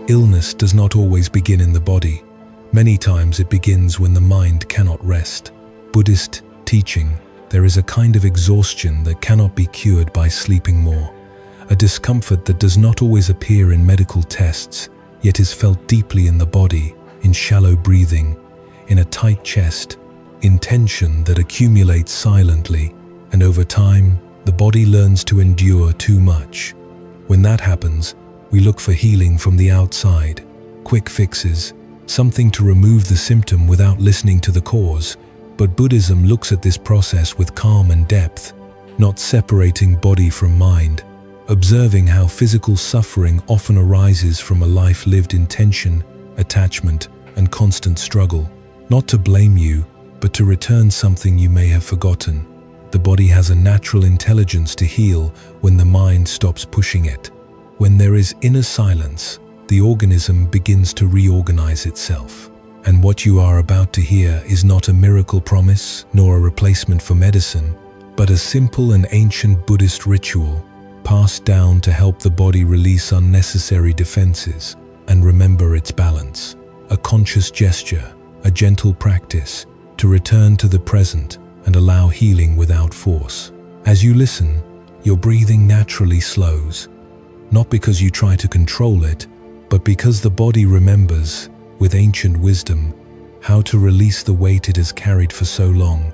Illness does not always begin in the body. Many times it begins when the mind cannot rest. Buddhist teaching, there is a kind of exhaustion that cannot be cured by sleeping more, a discomfort that does not always appear in medical tests, yet is felt deeply in the body, in shallow breathing, in a tight chest, in tension that accumulates silently, and over time, the body learns to endure too much. When that happens, we look for healing from the outside, quick fixes, something to remove the symptom without listening to the cause. But Buddhism looks at this process with calm and depth, not separating body from mind, observing how physical suffering often arises from a life lived in tension, attachment, and constant struggle. Not to blame you, but to return something you may have forgotten. The body has a natural intelligence to heal when the mind stops pushing it. When there is inner silence, the organism begins to reorganize itself. And what you are about to hear is not a miracle promise, nor a replacement for medicine, but a simple and ancient Buddhist ritual, passed down to help the body release unnecessary defenses and remember its balance. A conscious gesture, a gentle practice, to return to the present and allow healing without force. As you listen, your breathing naturally slows, not because you try to control it, but because the body remembers, with ancient wisdom, how to release the weight it has carried for so long.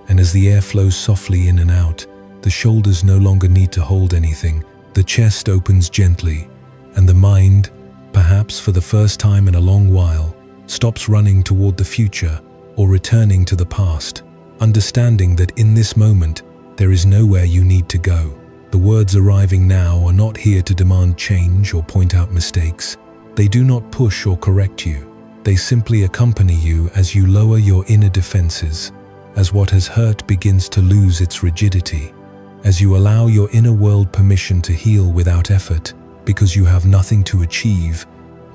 And as the air flows softly in and out, the shoulders no longer need to hold anything. The chest opens gently, and the mind, perhaps for the first time in a long while, stops running toward the future or returning to the past, understanding that in this moment, there is nowhere you need to go. The words arriving now are not here to demand change or point out mistakes. They do not push or correct you. They simply accompany you as you lower your inner defenses, as what has hurt begins to lose its rigidity, as you allow your inner world permission to heal without effort, because you have nothing to achieve,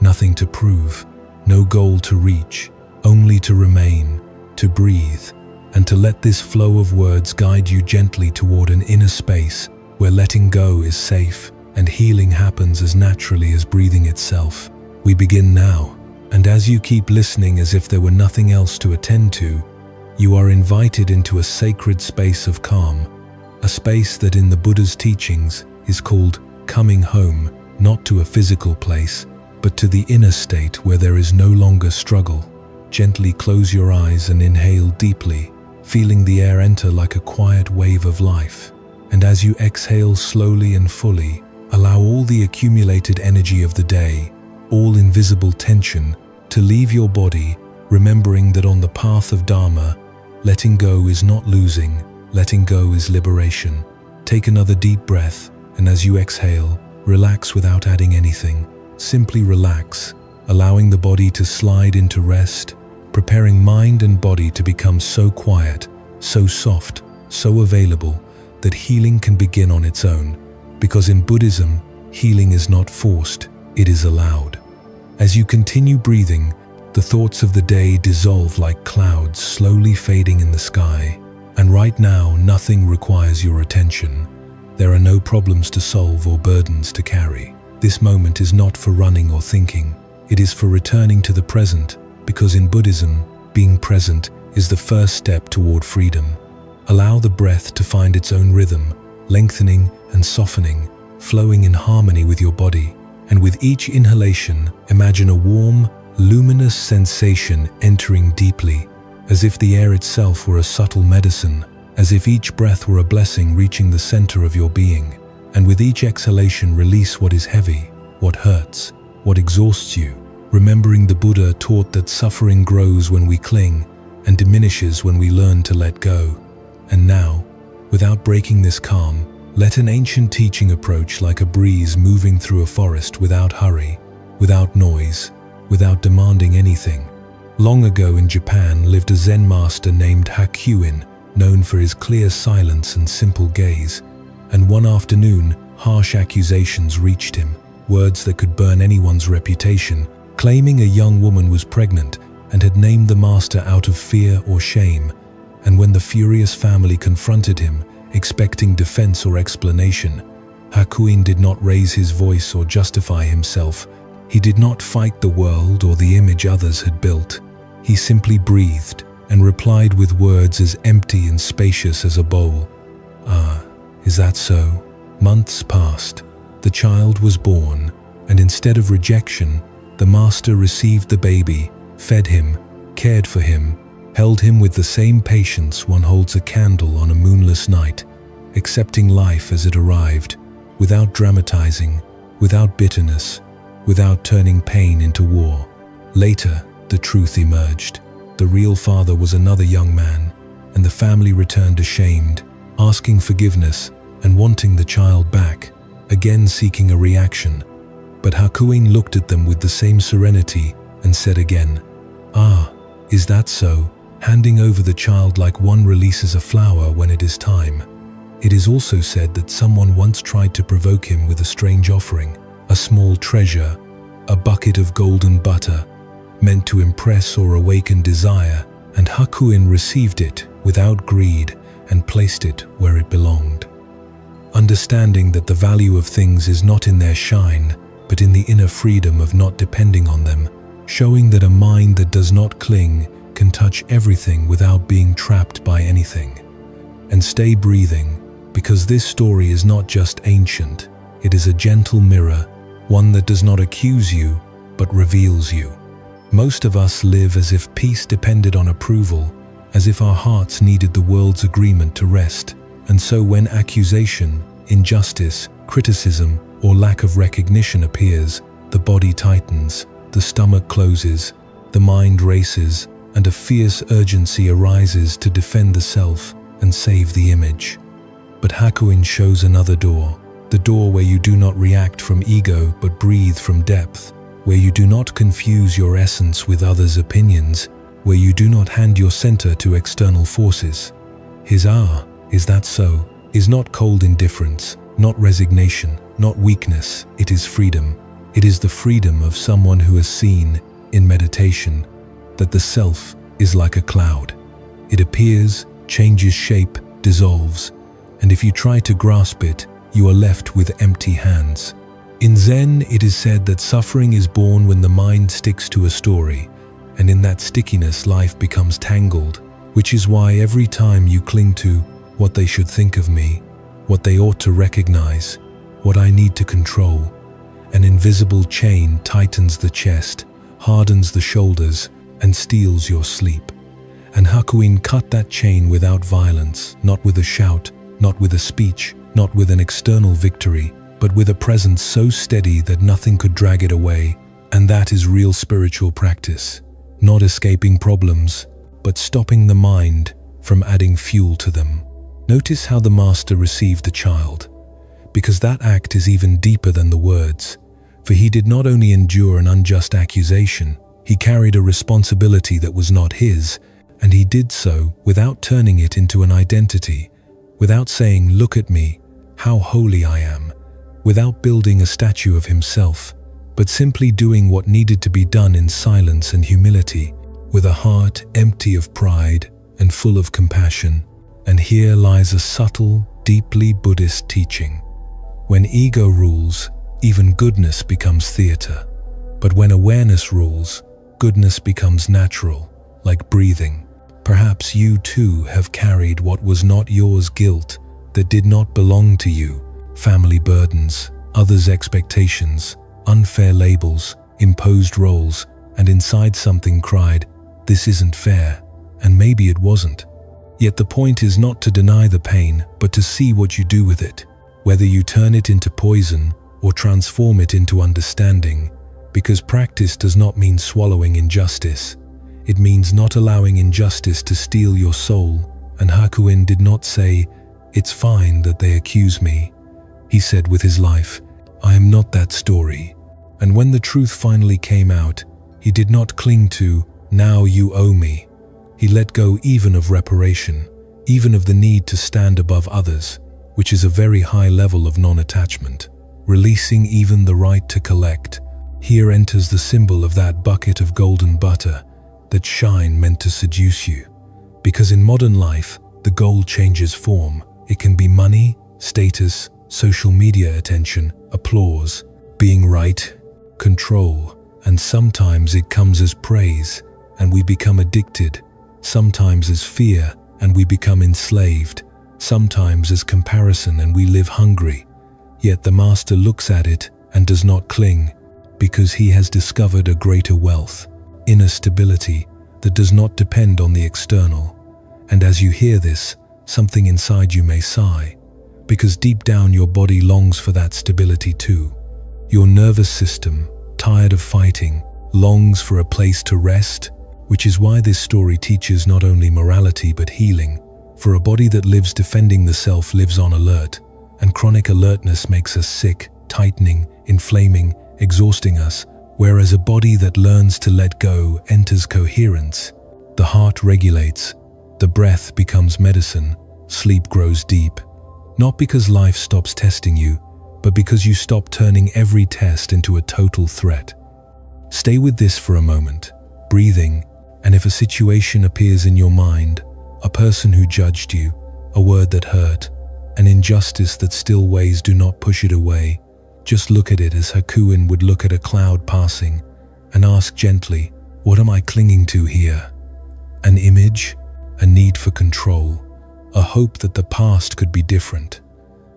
nothing to prove, no goal to reach, only to remain, to breathe, and to let this flow of words guide you gently toward an inner space where letting go is safe and healing happens as naturally as breathing itself. We begin now, and as you keep listening as if there were nothing else to attend to, you are invited into a sacred space of calm, a space that in the Buddha's teachings is called coming home, not to a physical place, but to the inner state where there is no longer struggle. Gently close your eyes and inhale deeply, feeling the air enter like a quiet wave of life. And as you exhale slowly and fully, allow all the accumulated energy of the day, all invisible tension, to leave your body, remembering that on the path of Dharma, letting go is not losing, letting go is liberation. Take another deep breath, and as you exhale, relax without adding anything. Simply relax, allowing the body to slide into rest, preparing mind and body to become so quiet, so soft, so available, that healing can begin on its own, because in Buddhism, healing is not forced, it is allowed. As you continue breathing, the thoughts of the day dissolve like clouds slowly fading in the sky, and right now nothing requires your attention. There are no problems to solve or burdens to carry. This moment is not for running or thinking, it is for returning to the present, because in Buddhism, being present is the first step toward freedom. Allow the breath to find its own rhythm, lengthening and softening, flowing in harmony with your body. And with each inhalation, imagine a warm, luminous sensation entering deeply, as if the air itself were a subtle medicine, as if each breath were a blessing reaching the center of your being. And with each exhalation, release what is heavy, what hurts, what exhausts you, remembering the Buddha taught that suffering grows when we cling and diminishes when we learn to let go. And now, without breaking this calm, let an ancient teaching approach like a breeze moving through a forest without hurry, without noise, without demanding anything. Long ago in Japan lived a Zen master named Hakuin, known for his clear silence and simple gaze. And one afternoon, harsh accusations reached him, words that could burn anyone's reputation, claiming a young woman was pregnant and had named the master out of fear or shame. And when the furious family confronted him, expecting defense or explanation, Hakuin did not raise his voice or justify himself. He did not fight the world or the image others had built. He simply breathed and replied with words as empty and spacious as a bowl. "Ah, is that so?" Months passed. The child was born, and instead of rejection, the master received the baby, fed him, cared for him, held him with the same patience one holds a candle on a moonless night, accepting life as it arrived, without dramatizing, without bitterness, without turning pain into war. Later, the truth emerged. The real father was another young man, and the family returned ashamed, asking forgiveness and wanting the child back, again seeking a reaction. But Hakuin looked at them with the same serenity and said again, "Ah, is that so?" handing over the child like one releases a flower when it is time. It is also said that someone once tried to provoke him with a strange offering, a small treasure, a bucket of golden butter, meant to impress or awaken desire, and Hakuin received it without greed and placed it where it belonged. Understanding that the value of things is not in their shine, but in the inner freedom of not depending on them, showing that a mind that does not cling can touch everything without being trapped by anything. And stay breathing, because this story is not just ancient, it is a gentle mirror, one that does not accuse you, but reveals you. Most of us live as if peace depended on approval, as if our hearts needed the world's agreement to rest. And so when accusation, injustice, criticism, or lack of recognition appears, the body tightens, the stomach closes, the mind races, and a fierce urgency arises to defend the self and save the image. But Hakuin shows another door, the door where you do not react from ego but breathe from depth, where you do not confuse your essence with others' opinions, where you do not hand your center to external forces. His "ah, is that so?" is not cold indifference, not resignation, not weakness, it is freedom. It is the freedom of someone who has seen, in meditation, that the self is like a cloud. It appears, changes shape, dissolves, and if you try to grasp it, you are left with empty hands. In Zen, it is said that suffering is born when the mind sticks to a story, and in that stickiness life becomes tangled, which is why every time you cling to what they should think of me, what they ought to recognize, what I need to control, an invisible chain tightens the chest, hardens the shoulders, and steals your sleep. And Hakuin cut that chain without violence, not with a shout, not with a speech, not with an external victory, but with a presence so steady that nothing could drag it away. And that is real spiritual practice, not escaping problems, but stopping the mind from adding fuel to them. Notice how the master received the child, because that act is even deeper than the words, for he did not only endure an unjust accusation, he carried a responsibility that was not his, and he did so without turning it into an identity, without saying, "Look at me, how holy I am," without building a statue of himself, but simply doing what needed to be done in silence and humility, with a heart empty of pride and full of compassion. And here lies a subtle, deeply Buddhist teaching. When ego rules, even goodness becomes theater. But when awareness rules, goodness becomes natural, like breathing. Perhaps you too have carried what was not yours, guilt that did not belong to you, family burdens, others' expectations, unfair labels, imposed roles, and inside something cried, "This isn't fair," and maybe it wasn't. Yet the point is not to deny the pain, but to see what you do with it, whether you turn it into poison or transform it into understanding, because practice does not mean swallowing injustice. It means not allowing injustice to steal your soul, and Hakuin did not say, "It's fine that they accuse me." He said with his life, "I am not that story." And when the truth finally came out, he did not cling to, "Now you owe me." He let go even of reparation, even of the need to stand above others, which is a very high level of non-attachment, releasing even the right to collect. Here enters the symbol of that bucket of golden butter, that shine meant to seduce you. Because in modern life, the gold changes form. It can be money, status, social media attention, applause, being right, control, and sometimes it comes as praise, and we become addicted, sometimes as fear, and we become enslaved, sometimes as comparison, and we live hungry. Yet the Master looks at it and does not cling, because he has discovered a greater wealth, inner stability that does not depend on the external. And as you hear this, something inside you may sigh, because deep down your body longs for that stability too. Your nervous system, tired of fighting, longs for a place to rest, which is why this story teaches not only morality but healing. For a body that lives defending the self lives on alert, and chronic alertness makes us sick, tightening, inflaming, exhausting us, whereas a body that learns to let go enters coherence. The heart regulates, the breath becomes medicine, sleep grows deep. Not because life stops testing you, but because you stop turning every test into a total threat. Stay with this for a moment, breathing, and if a situation appears in your mind, a person who judged you, a word that hurt, an injustice that still weighs, do not push it away. Just look at it as Hakuin would look at a cloud passing, and ask gently, what am I clinging to here? An image, a need for control, a hope that the past could be different.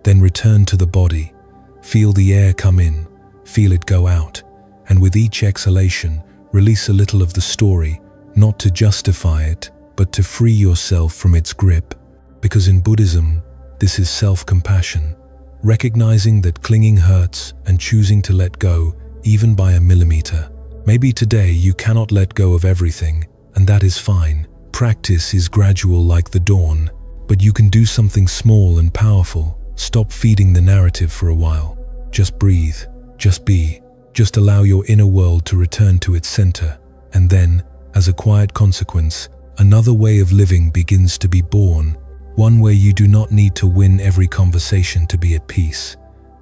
Then return to the body, feel the air come in, feel it go out, and with each exhalation, release a little of the story, not to justify it, but to free yourself from its grip. Because in Buddhism, this is self-compassion, recognizing that clinging hurts and choosing to let go, even by a millimeter. Maybe today you cannot let go of everything, and that is fine. Practice is gradual like the dawn, but you can do something small and powerful. Stop feeding the narrative for a while. Just breathe, just be, just allow your inner world to return to its center, and then, as a quiet consequence, another way of living begins to be born, one where you do not need to win every conversation to be at peace,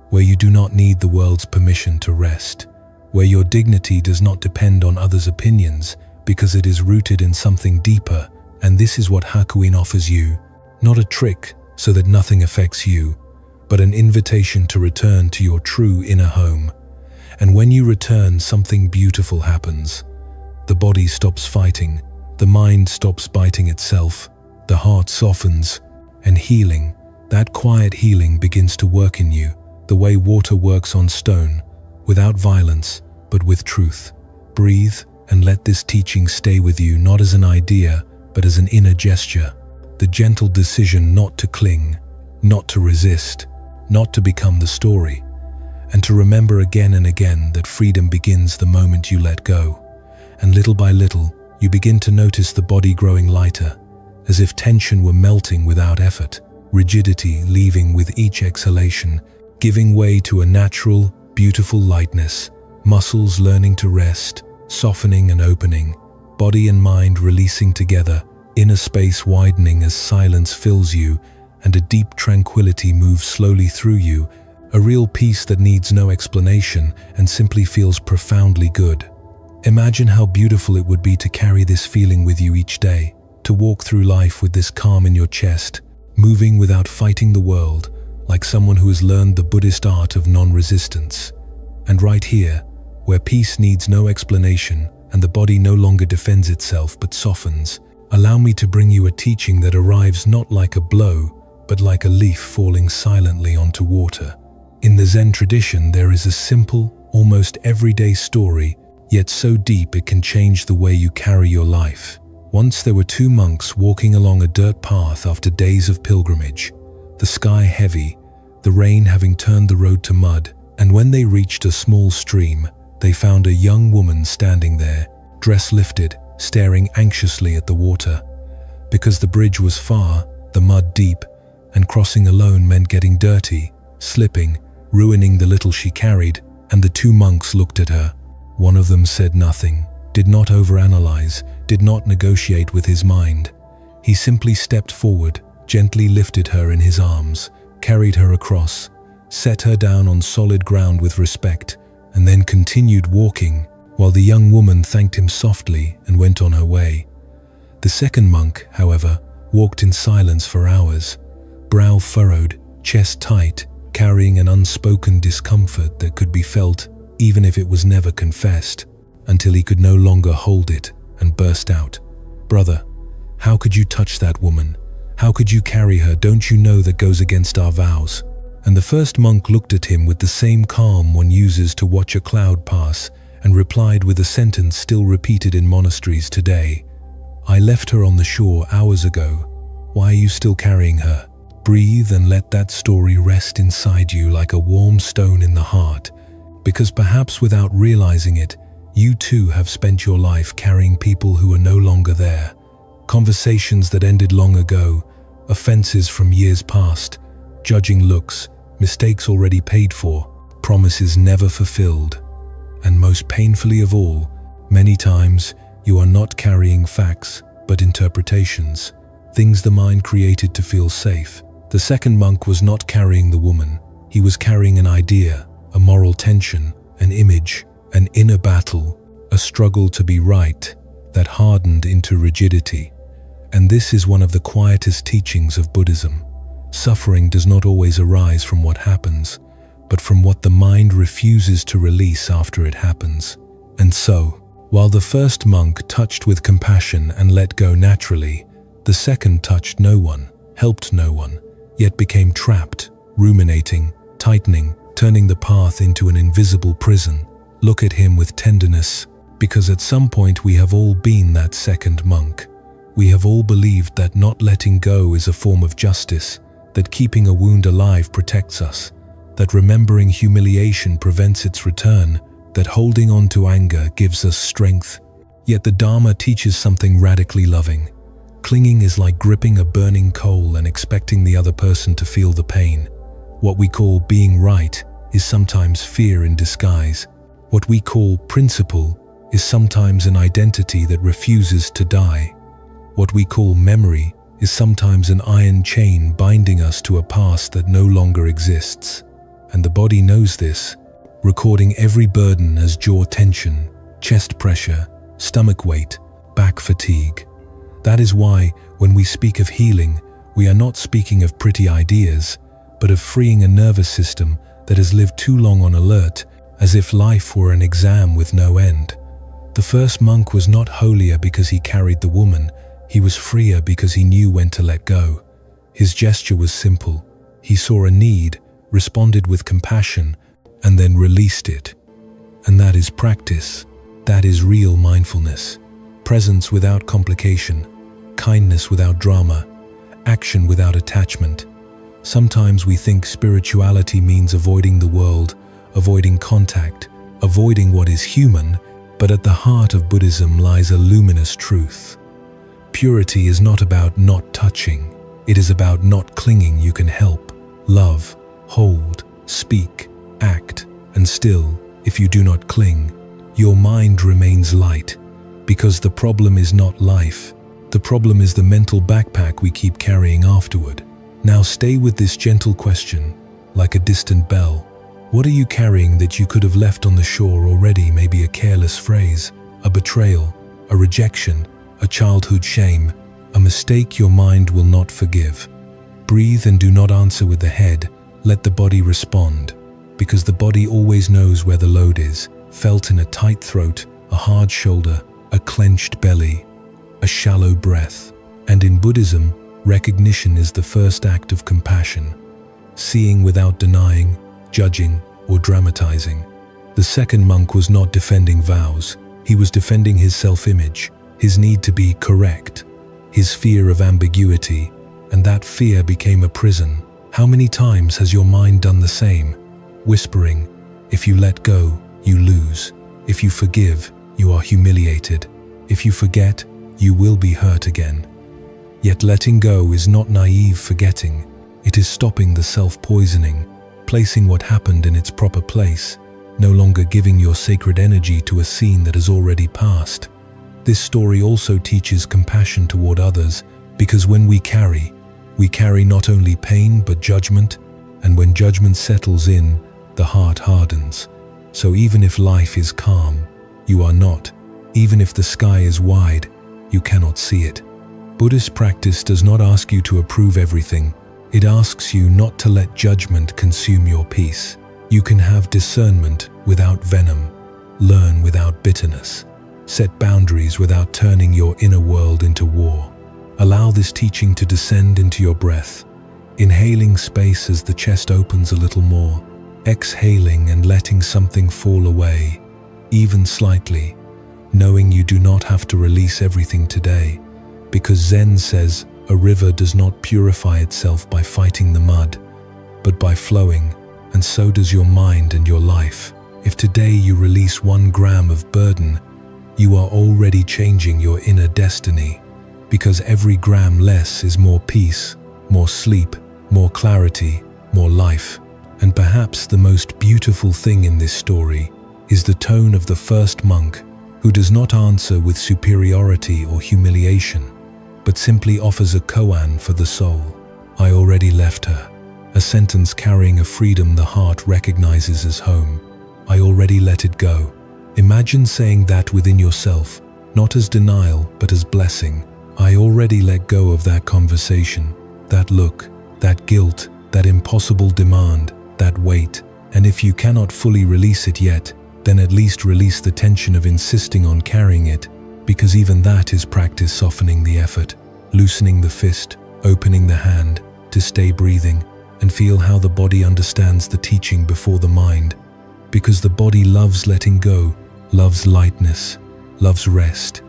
where you do not need the world's permission to rest, where your dignity does not depend on others' opinions because it is rooted in something deeper. And this is what Hakuin offers you, not a trick so that nothing affects you, but an invitation to return to your true inner home. And when you return, something beautiful happens. The body stops fighting, the mind stops biting itself, the heart softens, and healing, that quiet healing begins to work in you, the way water works on stone, without violence, but with truth. Breathe and let this teaching stay with you, not as an idea, but as an inner gesture. The gentle decision not to cling, not to resist, not to become the story, and to remember again and again that freedom begins the moment you let go. And little by little, you begin to notice the body growing lighter, as if tension were melting without effort, rigidity leaving with each exhalation, giving way to a natural, beautiful lightness, muscles learning to rest, softening and opening, body and mind releasing together, inner space widening as silence fills you, and a deep tranquility moves slowly through you, a real peace that needs no explanation and simply feels profoundly good. Imagine how beautiful it would be to carry this feeling with you each day, to walk through life with this calm in your chest, moving without fighting the world, like someone who has learned the Buddhist art of non-resistance. And right here, where peace needs no explanation and the body no longer defends itself but softens, allow me to bring you a teaching that arrives not like a blow, but like a leaf falling silently onto water. In the Zen tradition, there is a simple, almost everyday story, yet so deep it can change the way you carry your life. Once there were two monks walking along a dirt path after days of pilgrimage, the sky heavy, the rain having turned the road to mud, and when they reached a small stream, they found a young woman standing there, dress lifted, staring anxiously at the water. Because the bridge was far, the mud deep, and crossing alone meant getting dirty, slipping, ruining the little she carried, and the two monks looked at her. One of them said nothing, did not overanalyze, did not negotiate with his mind. He simply stepped forward, gently lifted her in his arms, carried her across, set her down on solid ground with respect, and then continued walking, while the young woman thanked him softly and went on her way. The second monk, however, walked in silence for hours, brow furrowed, chest tight, carrying an unspoken discomfort that could be felt even if it was never confessed, until he could no longer hold it and burst out, "Brother, how could you touch that woman? How could you carry her? Don't you know that goes against our vows?" And the first monk looked at him with the same calm one uses to watch a cloud pass, and replied with a sentence still repeated in monasteries today, "I left her on the shore hours ago. Why are you still carrying her? Breathe and let that story rest inside you like a warm stone in the heart, because perhaps without realizing it, you too have spent your life carrying people who are no longer there. Conversations that ended long ago, offenses from years past, judging looks, mistakes already paid for, promises never fulfilled. And most painfully of all, many times you are not carrying facts, but interpretations, things the mind created to feel safe." The second monk was not carrying the woman. He was carrying an idea, a moral tension, an image, an inner battle, a struggle to be right that hardened into rigidity. And this is one of the quietest teachings of Buddhism. Suffering does not always arise from what happens, but from what the mind refuses to release after it happens. And so, while the first monk touched with compassion and let go naturally, the second touched no one, helped no one, yet became trapped, ruminating, tightening, turning the path into an invisible prison. Look at him with tenderness, because at some point we have all been that second monk. We have all believed that not letting go is a form of justice, that keeping a wound alive protects us, that remembering humiliation prevents its return, that holding on to anger gives us strength. Yet the Dharma teaches something radically loving. Clinging is like gripping a burning coal and expecting the other person to feel the pain. What we call being right is sometimes fear in disguise. What we call principle is sometimes an identity that refuses to die. What we call memory is sometimes an iron chain binding us to a past that no longer exists. And the body knows this, recording every burden as jaw tension, chest pressure, stomach weight, back fatigue. That is why, when we speak of healing, we are not speaking of pretty ideas, but of freeing a nervous system that has lived too long on alert, as if life were an exam with no end. The first monk was not holier because he carried the woman. He was freer because he knew when to let go. His gesture was simple. He saw a need, responded with compassion, and then released it. And that is practice. That is real mindfulness. Presence without complication, kindness without drama, action without attachment. Sometimes we think spirituality means avoiding the world, avoiding contact, avoiding what is human, but at the heart of Buddhism lies a luminous truth. Purity is not about not touching. It is about not clinging. You can help, love, hold, speak, act, and still, if you do not cling, your mind remains light. Because the problem is not life. The problem is the mental backpack we keep carrying afterward. Now stay with this gentle question, like a distant bell. What are you carrying that you could have left on the shore already? Maybe a careless phrase, a betrayal, a rejection, a childhood shame, a mistake your mind will not forgive. Breathe and do not answer with the head. Let the body respond, because the body always knows where the load is, felt in a tight throat, a hard shoulder, a clenched belly, a shallow breath. And in Buddhism, recognition is the first act of compassion, seeing without denying, judging, or dramatizing. The second monk was not defending vows. He was defending his self-image, his need to be correct, his fear of ambiguity, and that fear became a prison. How many times has your mind done the same, whispering, if you let go, you lose. If you forgive, you are humiliated. If you forget, you will be hurt again. Yet letting go is not naive forgetting. It is stopping the self-poisoning, placing what happened in its proper place, no longer giving your sacred energy to a scene that has already passed. This story also teaches compassion toward others, because when we carry not only pain but judgment, And when judgment settles in, the heart hardens. So even if life is calm, you are not. Even if the sky is wide, you cannot see it. Buddhist practice does not ask you to approve everything. It asks you not to let judgment consume your peace. You can have discernment without venom, learn without bitterness, set boundaries without turning your inner world into war. Allow this teaching to descend into your breath, inhaling space as the chest opens a little more, exhaling and letting something fall away, even slightly, knowing you do not have to release everything today, because Zen says a river does not purify itself by fighting the mud, but by flowing, and so does your mind and your life. If today you release 1 gram of burden, you are already changing your inner destiny, because every gram less is more peace, more sleep, more clarity, more life. And perhaps the most beautiful thing in this story is the tone of the first monk, who does not answer with superiority or humiliation, but simply offers a koan for the soul. I already left her, a sentence carrying a freedom the heart recognizes as home. I already let it go. Imagine saying that within yourself, not as denial, but as blessing. I already let go of that conversation, that look, that guilt, that impossible demand, that weight. And if you cannot fully release it yet, then at least release the tension of insisting on carrying it, because even that is practice softening the effort, loosening the fist, opening the hand, to stay breathing, and feel how the body understands the teaching before the mind, because the body loves letting go, loves lightness, loves rest.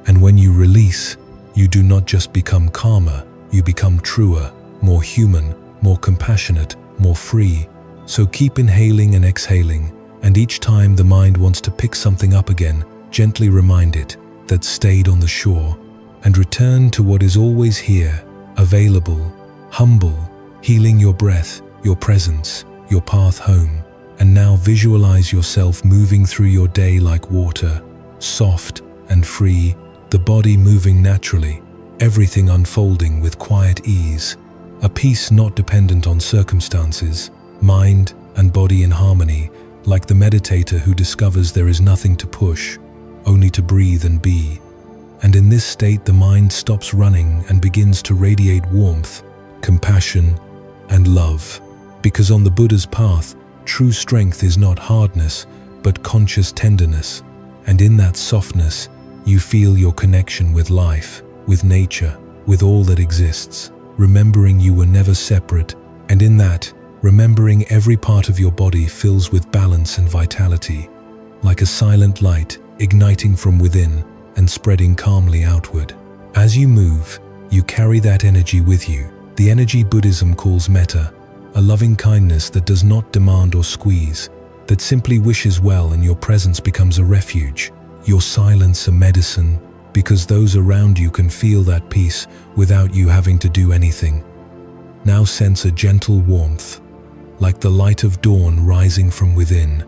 And when you release, you do not just become calmer, you become truer, more human, more compassionate, more free. So keep inhaling and exhaling, and each time the mind wants to pick something up again, gently remind it that stayed on the shore, and return to what is always here, available, humble, healing your breath, your presence, your path home. And now visualize yourself moving through your day like water, soft and free, the body moving naturally, everything unfolding with quiet ease, a peace not dependent on circumstances, mind and body in harmony, like the meditator who discovers there is nothing to push, only to breathe and be. And in this state the mind stops running and begins to radiate warmth, compassion, and love. Because on the Buddha's path, true strength is not hardness, but conscious tenderness. And in that softness, you feel your connection with life, with nature, with all that exists, remembering you were never separate. And in that, remembering every part of your body fills with balance and vitality, like a silent light igniting from within and spreading calmly outward. As you move, you carry that energy with you, the energy Buddhism calls metta, a loving kindness that does not demand or squeeze, that simply wishes well, and your presence becomes a refuge, your silence a medicine, because those around you can feel that peace without you having to do anything. Now sense a gentle warmth, like the light of dawn rising from within,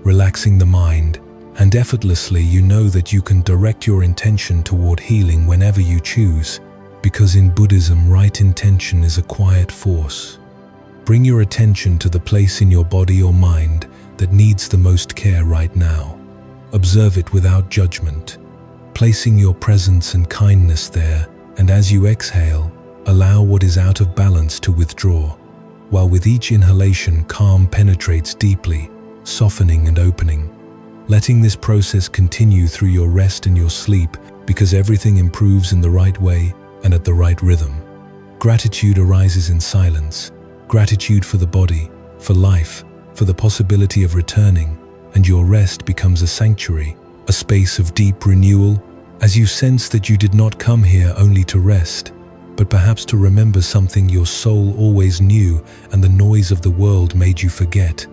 relaxing the mind, and effortlessly you know that you can direct your intention toward healing whenever you choose, because in Buddhism right intention is a quiet force. Bring your attention to the place in your body or mind that needs the most care right now. Observe it without judgment, placing your presence and kindness there, and as you exhale, allow what is out of balance to withdraw, while with each inhalation calm penetrates deeply, softening and opening. Letting this process continue through your rest and your sleep, because everything improves in the right way and at the right rhythm. Gratitude arises in silence. Gratitude for the body, for life, for the possibility of returning, and your rest becomes a sanctuary, a space of deep renewal, as you sense that you did not come here only to rest, but perhaps to remember something your soul always knew and the noise of the world made you forget.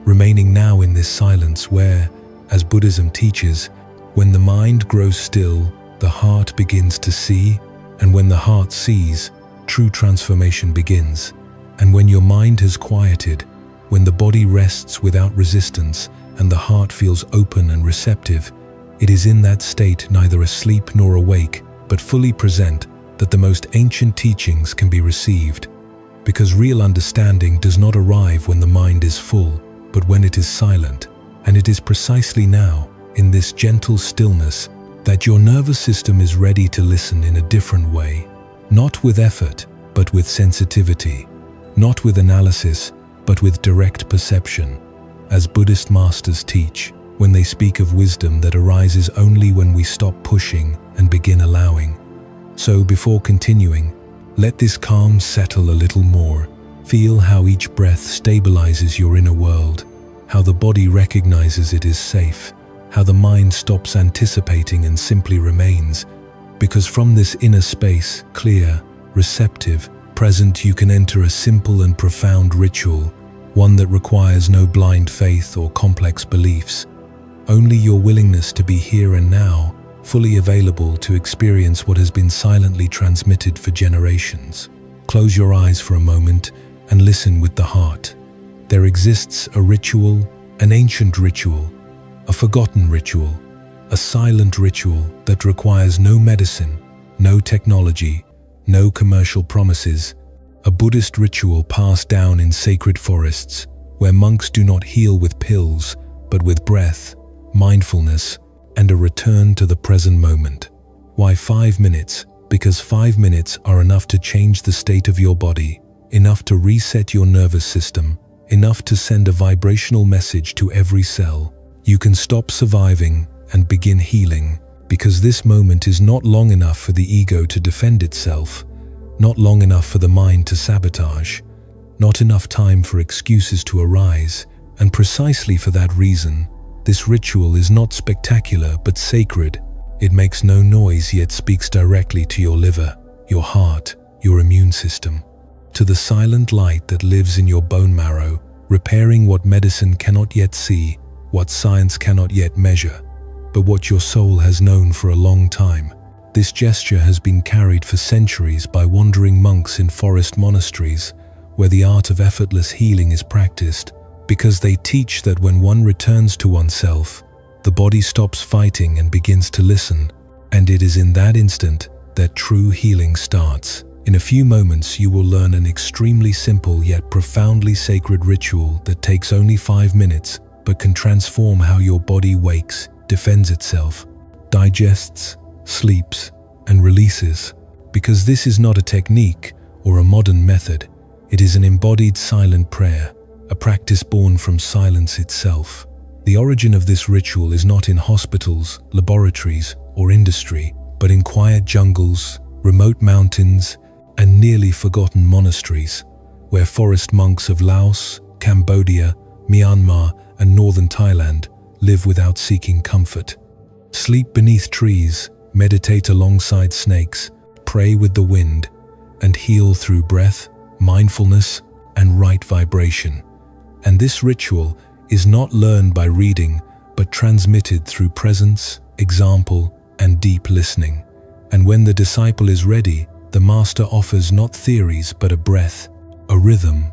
Remaining now in this silence where, as Buddhism teaches, when the mind grows still, the heart begins to see, and when the heart sees, true transformation begins. And when your mind has quieted, when the body rests without resistance and the heart feels open and receptive, it is in that state, neither asleep nor awake, but fully present, that the most ancient teachings can be received. Because real understanding does not arrive when the mind is full, but when it is silent. And it is precisely now, in this gentle stillness, that your nervous system is ready to listen in a different way. Not with effort, but with sensitivity. Not with analysis, but with direct perception. As Buddhist masters teach, when they speak of wisdom that arises only when we stop pushing and begin allowing. So before continuing, let this calm settle a little more. Feel how each breath stabilizes your inner world, how the body recognizes it is safe, how the mind stops anticipating and simply remains. Because from this inner space, clear, receptive, present, you can enter a simple and profound ritual, one that requires no blind faith or complex beliefs. Only your willingness to be here and now, fully available to experience what has been silently transmitted for generations. Close your eyes for a moment and listen with the heart. There exists a ritual, an ancient ritual, a forgotten ritual, a silent ritual that requires no medicine, no technology, no commercial promises, a Buddhist ritual passed down in sacred forests, where monks do not heal with pills, but with breath, mindfulness, and a return to the present moment. Why 5 minutes? Because 5 minutes are enough to change the state of your body, enough to reset your nervous system, enough to send a vibrational message to every cell. You can stop surviving and begin healing, because this moment is not long enough for the ego to defend itself, not long enough for the mind to sabotage, not enough time for excuses to arise, and precisely for that reason, this ritual is not spectacular but sacred. It makes no noise yet speaks directly to your liver, your heart, your immune system, to the silent light that lives in your bone marrow, repairing what medicine cannot yet see, what science cannot yet measure, but what your soul has known for a long time. This gesture has been carried for centuries by wandering monks in forest monasteries, where the art of effortless healing is practiced, because they teach that when one returns to oneself, the body stops fighting and begins to listen, and it is in that instant that true healing starts. In a few moments you will learn an extremely simple yet profoundly sacred ritual that takes only 5 minutes, but can transform how your body wakes, defends itself, digests, sleeps, and releases. Because this is not a technique or a modern method, it is an embodied silent prayer, a practice born from silence itself. The origin of this ritual is not in hospitals, laboratories, or industry, but in quiet jungles, remote mountains, and nearly forgotten monasteries, where forest monks of Laos, Cambodia, Myanmar, and northern Thailand live without seeking comfort. Sleep beneath trees, meditate alongside snakes, pray with the wind, and heal through breath, mindfulness, and right vibration. And this ritual is not learned by reading, but transmitted through presence, example, and deep listening. And when the disciple is ready, the master offers not theories but a breath, a rhythm,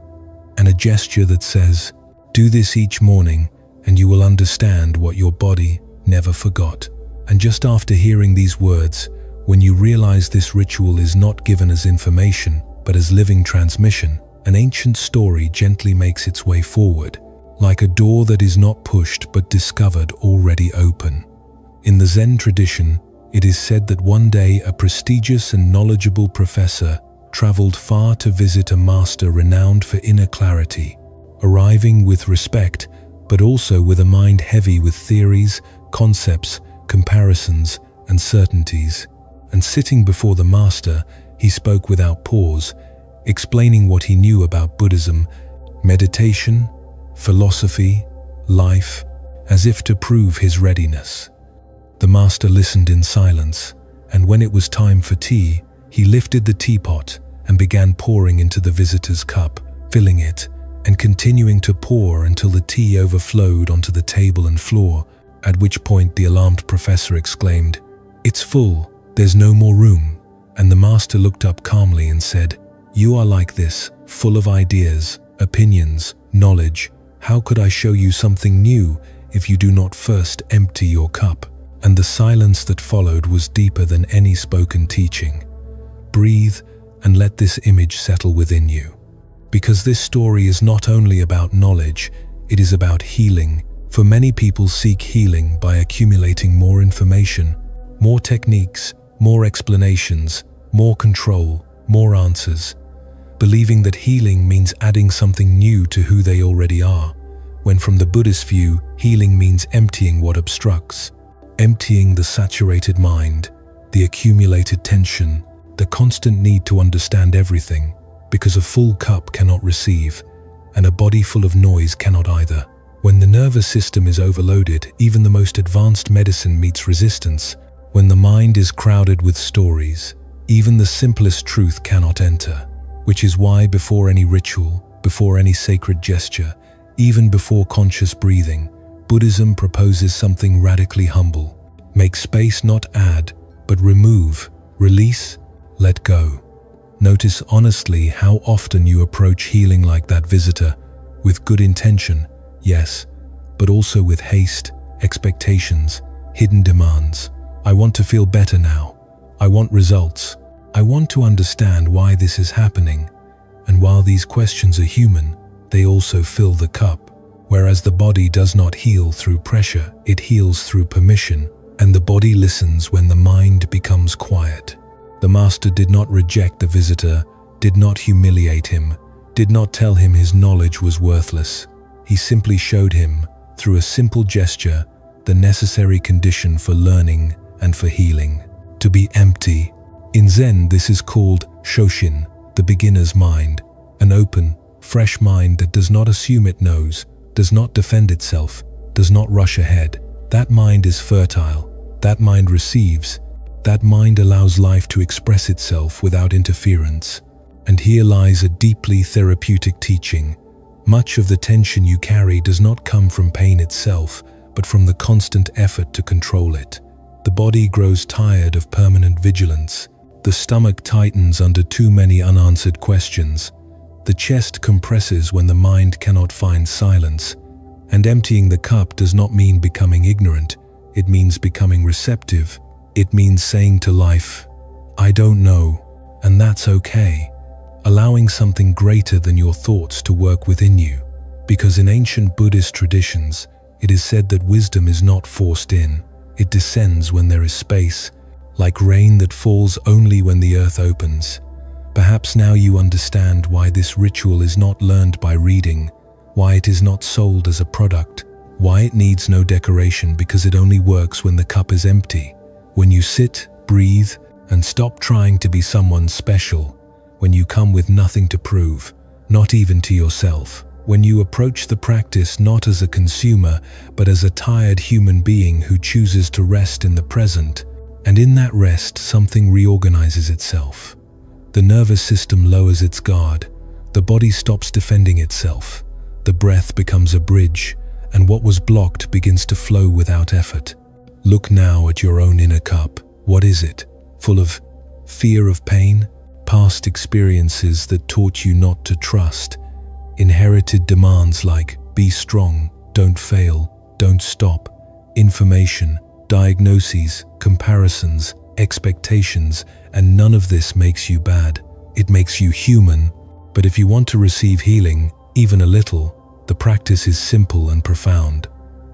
and a gesture that says, "Do this each morning, and you will understand what your body never forgot." And just after hearing these words, when you realize this ritual is not given as information, but as living transmission, an ancient story gently makes its way forward, like a door that is not pushed but discovered already open. In the Zen tradition, it is said that one day a prestigious and knowledgeable professor traveled far to visit a master renowned for inner clarity, arriving with respect, but also with a mind heavy with theories, concepts, comparisons, and certainties. And sitting before the master, he spoke without pause, explaining what he knew about Buddhism, meditation, philosophy, life, as if to prove his readiness. The master listened in silence, and when it was time for tea, he lifted the teapot and began pouring into the visitor's cup, filling it, and continuing to pour until the tea overflowed onto the table and floor, at which point the alarmed professor exclaimed, "It's full, there's no more room." And the master looked up calmly and said, "You are like this, full of ideas, opinions, knowledge. How could I show you something new if you do not first empty your cup?" And the silence that followed was deeper than any spoken teaching. Breathe and let this image settle within you. Because this story is not only about knowledge, it is about healing. For many people seek healing by accumulating more information, more techniques, more explanations, more control, more answers, believing that healing means adding something new to who they already are, when from the Buddhist view, healing means emptying what obstructs, emptying the saturated mind, the accumulated tension, the constant need to understand everything, because a full cup cannot receive, and a body full of noise cannot either. When the nervous system is overloaded, even the most advanced medicine meets resistance. When the mind is crowded with stories, even the simplest truth cannot enter, which is why before any ritual, before any sacred gesture, even before conscious breathing, Buddhism proposes something radically humble. Make space, not add, but remove, release, let go. Notice honestly how often you approach healing like that visitor, with good intention, yes, but also with haste, expectations, hidden demands. I want to feel better now. I want results. I want to understand why this is happening. And while these questions are human, they also fill the cup. Whereas the body does not heal through pressure, it heals through permission, and the body listens when the mind becomes quiet. The master did not reject the visitor, did not humiliate him, did not tell him his knowledge was worthless. He simply showed him, through a simple gesture, the necessary condition for learning and for healing. To be empty. In Zen, this is called Shoshin, the beginner's mind, an open, fresh mind that does not assume it knows, does not defend itself, does not rush ahead. That mind is fertile. That mind receives. That mind allows life to express itself without interference. And here lies a deeply therapeutic teaching. Much of the tension you carry does not come from pain itself, but from the constant effort to control it. The body grows tired of permanent vigilance. The stomach tightens under too many unanswered questions. The chest compresses when the mind cannot find silence. And emptying the cup does not mean becoming ignorant. It means becoming receptive. It means saying to life, I don't know, and that's okay. Allowing something greater than your thoughts to work within you. Because in ancient Buddhist traditions, it is said that wisdom is not forced in. It descends when there is space, like rain that falls only when the earth opens. Perhaps now you understand why this ritual is not learned by reading, why it is not sold as a product, why it needs no decoration, because it only works when the cup is empty. When you sit, breathe, and stop trying to be someone special. When you come with nothing to prove, not even to yourself. When you approach the practice not as a consumer, but as a tired human being who chooses to rest in the present. And in that rest, something reorganizes itself. The nervous system lowers its guard. The body stops defending itself. The breath becomes a bridge, and what was blocked begins to flow without effort. Look now at your own inner cup. What is it? Full of fear of pain? Past experiences that taught you not to trust? Inherited demands like, be strong, don't fail, don't stop? Information, diagnoses, comparisons, expectations, and none of this makes you bad. It makes you human. But if you want to receive healing, even a little, the practice is simple and profound.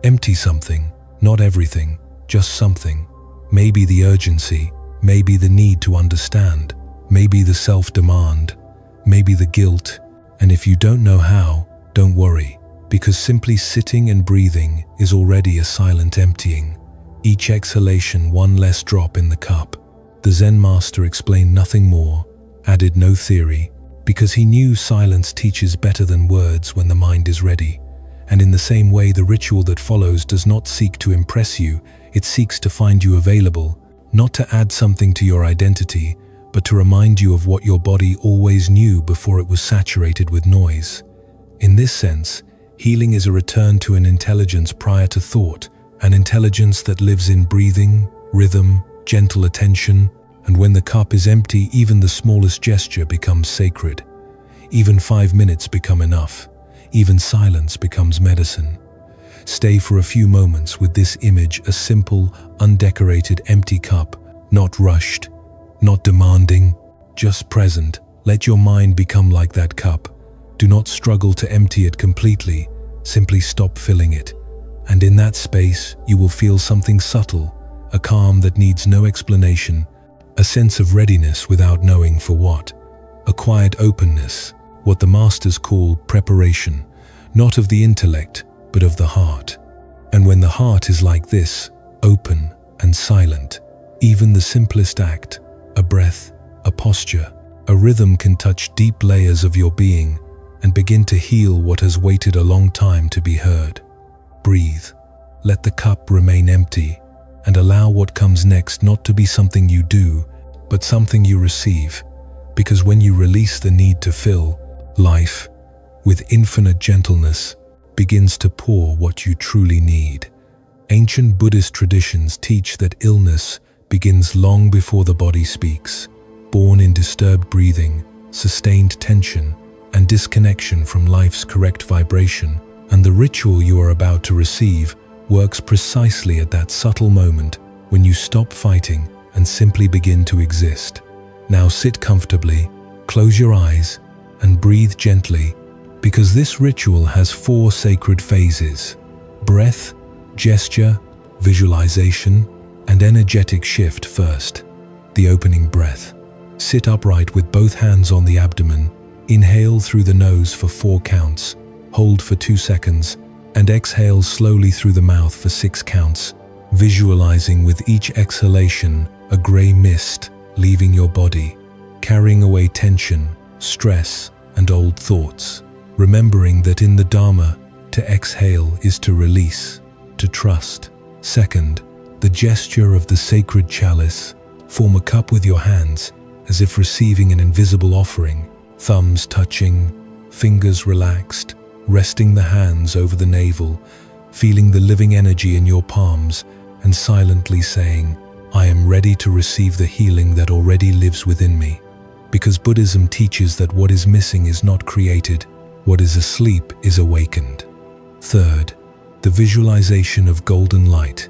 Empty something, not everything. Just something. Maybe the urgency, maybe the need to understand, maybe the self-demand, maybe the guilt. And if you don't know how, don't worry, because simply sitting and breathing is already a silent emptying. Each exhalation one less drop in the cup. The Zen master explained nothing more, added no theory, because he knew silence teaches better than words when the mind is ready. And in the same way, the ritual that follows does not seek to impress you, it seeks to find you available, not to add something to your identity, but to remind you of what your body always knew before it was saturated with noise. In this sense, healing is a return to an intelligence prior to thought, an intelligence that lives in breathing, rhythm, gentle attention, and when the cup is empty, even the smallest gesture becomes sacred. Even 5 minutes become enough. Even silence becomes medicine. Stay for a few moments with this image, a simple, undecorated, empty cup, not rushed, not demanding, just present. Let your mind become like that cup. Do not struggle to empty it completely, simply stop filling it. And in that space, you will feel something subtle, a calm that needs no explanation, a sense of readiness without knowing for what, a quiet openness, what the masters call preparation, not of the intellect, but of the heart. And when the heart is like this, open and silent, even the simplest act, a breath, a posture, a rhythm can touch deep layers of your being and begin to heal what has waited a long time to be heard. Breathe. Let the cup remain empty and allow what comes next not to be something you do, but something you receive. Because when you release the need to fill, life, with infinite gentleness, begins to pour what you truly need. Ancient Buddhist traditions teach that illness begins long before the body speaks, born in disturbed breathing, sustained tension, and disconnection from life's correct vibration. And the ritual you are about to receive works precisely at that subtle moment when you stop fighting and simply begin to exist. Now sit comfortably, close your eyes, and breathe gently, because this ritual has 4 sacred phases: breath, gesture, visualization, and energetic shift. First, the opening breath. Sit upright with both hands on the abdomen. Inhale through the nose for 4 counts. Hold for 2 seconds, and exhale slowly through the mouth for 6 counts, visualizing with each exhalation a gray mist leaving your body, carrying away tension, stress, and old thoughts. Remembering that in the Dharma, to exhale is to release, to trust. Second, the gesture of the sacred chalice. Form a cup with your hands, as if receiving an invisible offering, thumbs touching, fingers relaxed, resting the hands over the navel, feeling the living energy in your palms, and silently saying, "I am ready to receive the healing that already lives within me." Because Buddhism teaches that what is missing is not created, what is asleep is awakened. Third, the visualization of golden light.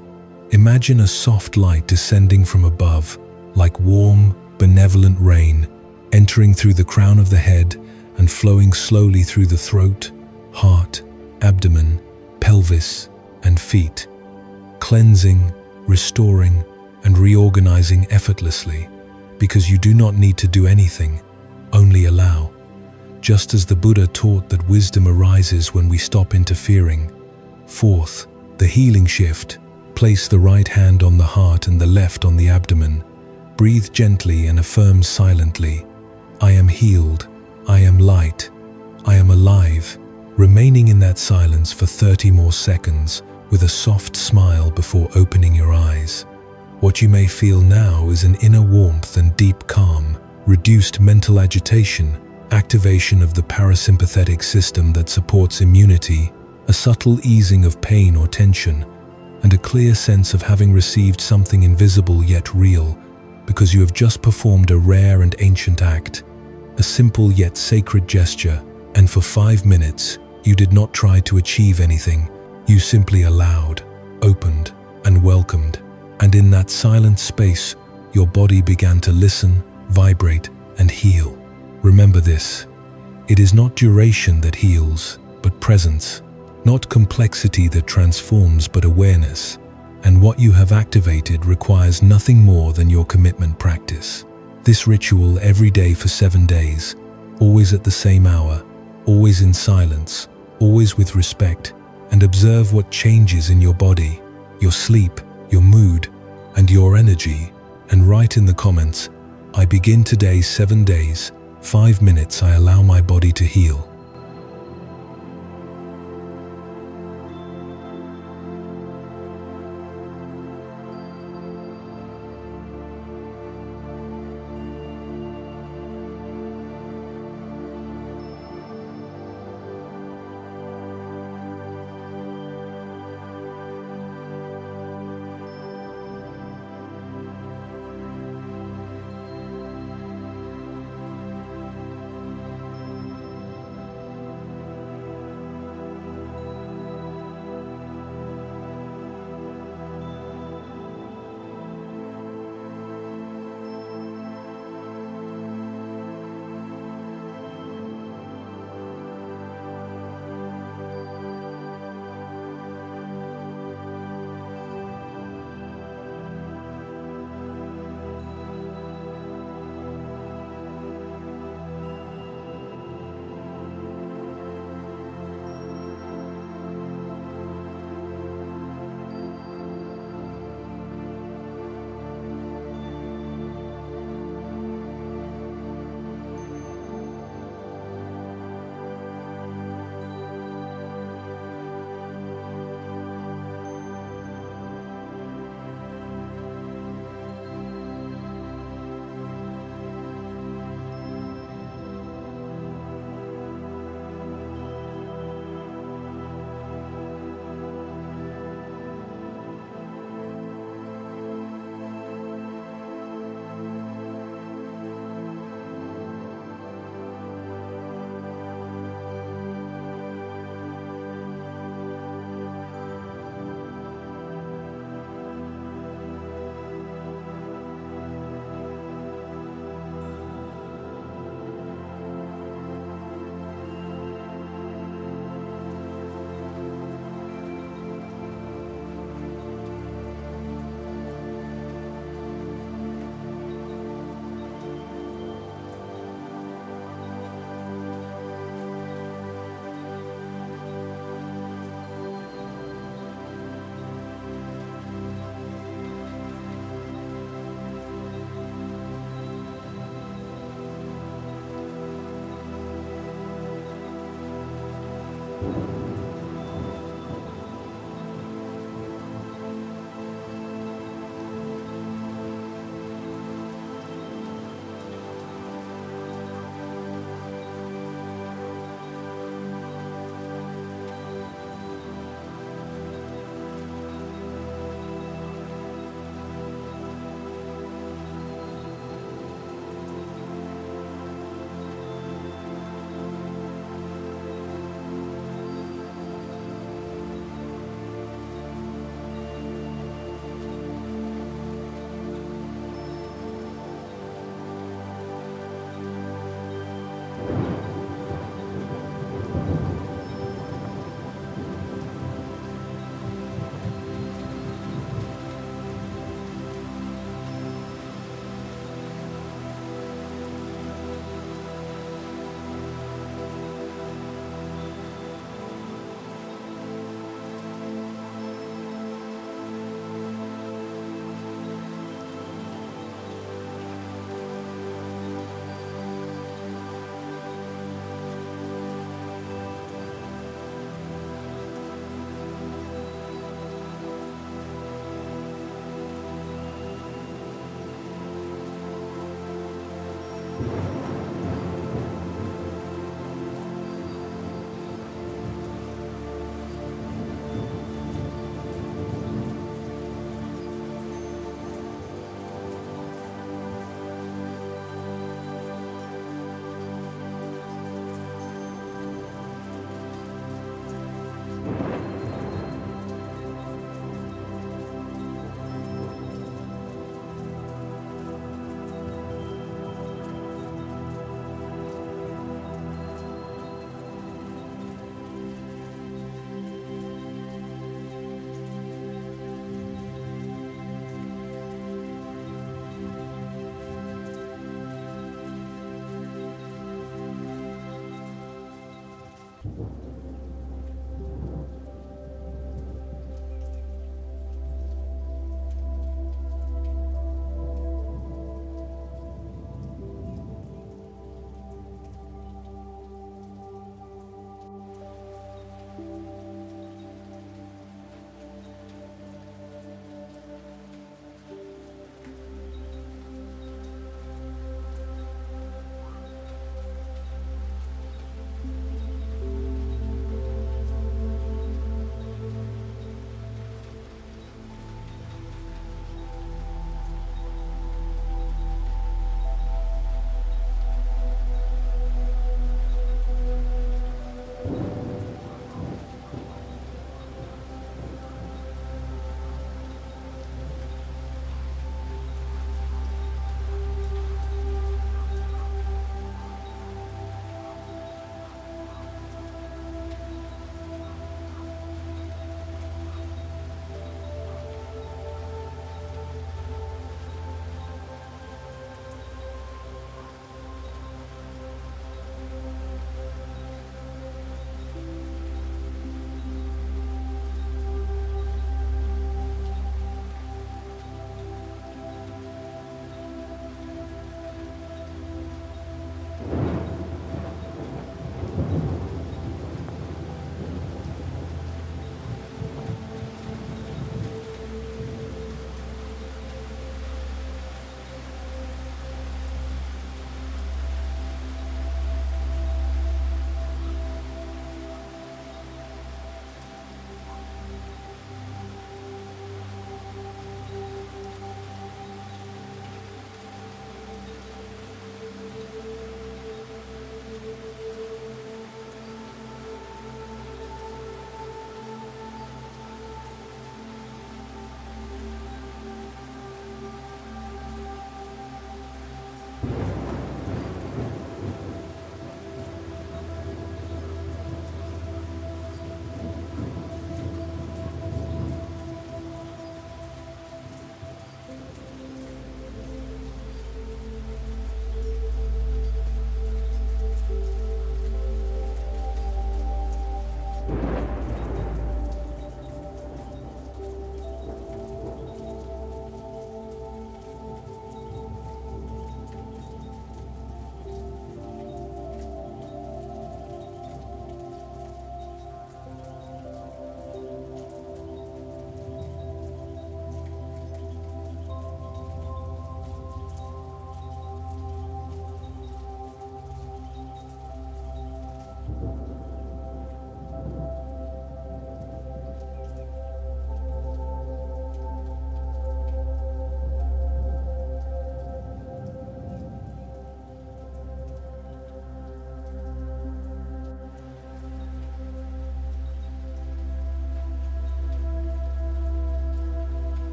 Imagine a soft light descending from above, like warm, benevolent rain, entering through the crown of the head and flowing slowly through the throat, heart, abdomen, pelvis, and feet, cleansing, restoring, and reorganizing effortlessly, because you do not need to do anything, only allow. Just as the Buddha taught that wisdom arises when we stop interfering. Fourth, the healing shift. Place the right hand on the heart and the left on the abdomen. Breathe gently and affirm silently, "I am healed, I am light, I am alive." Remaining in that silence for 30 more seconds with a soft smile before opening your eyes. What you may feel now is an inner warmth and deep calm, reduced mental agitation, activation of the parasympathetic system that supports immunity, a subtle easing of pain or tension, and a clear sense of having received something invisible yet real, because you have just performed a rare and ancient act, a simple yet sacred gesture, and for 5 minutes, you did not try to achieve anything. You simply allowed, opened, and welcomed. And in that silent space, your body began to listen, vibrate, and heal. Remember this: it is not duration that heals, but presence. Not complexity that transforms, but awareness. And what you have activated requires nothing more than your commitment practice. This ritual every day for 7 days, always at the same hour, always in silence, always with respect, and observe what changes in your body, your sleep, your mood, and your energy. And write in the comments, "I begin today 7 days, 5 minutes I allow my body to heal."